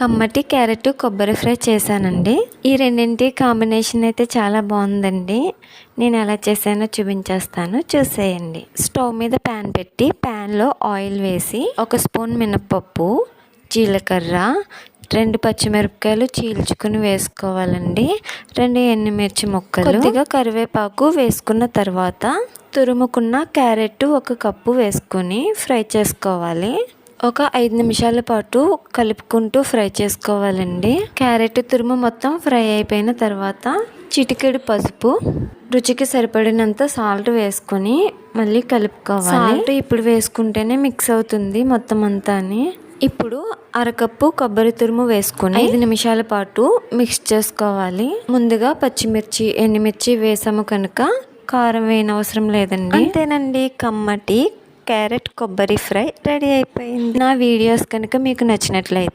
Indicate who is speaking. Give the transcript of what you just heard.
Speaker 1: కమ్మటి క్యారెట్ కొబ్బరి ఫ్రై చేశానండి. ఈ రెండింటి కాంబినేషన్ అయితే చాలా బాగుందండి. నేను ఎలా చేశానో చూపించేస్తాను, చూసేయండి. స్టవ్ మీద ప్యాన్ పెట్టి ప్యాన్లో ఆయిల్ వేసి 1 స్పూన్ మినపప్పు, జీలకర్ర, 2 పచ్చిమిరపకాయలు చీల్చుకుని వేసుకోవాలండి. 2 ఎండుమిర్చి ముక్కలు, కొద్దిగా కరివేపాకు వేసుకున్న తర్వాత తురుముకున్న క్యారెట్ 1 కప్పు వేసుకొని ఫ్రై చేసుకోవాలి. ఒక 5 నిమిషాల పాటు కలుపుకుంటూ ఫ్రై చేసుకోవాలండి. క్యారెట్ తురుము మొత్తం ఫ్రై అయిపోయిన తర్వాత చిటికెడు పసుపు, రుచికి సరిపడినంత సాల్ట్ వేసుకొని మళ్ళీ కలుపుకోవాలి. సాల్ట్ ఇప్పుడు వేసుకుంటేనే మిక్స్ అవుతుంది మొత్తం అంతా. ఇప్పుడు 1/2 కప్పు కొబ్బరి తురుము వేసుకొని 5 నిమిషాల పాటు మిక్స్ చేసుకోవాలి. ముందుగా పచ్చిమిర్చి, ఎండుమిర్చి వేసాము కనుక కారం వేయనవసరం లేదండి. అంతేనండి, కమ్మటి క్యారెట్ కొబ్బరి ఫ్రై రెడీ అయిపోయింది. నా వీడియోస్ కనుక మీకు నచ్చినట్లయితే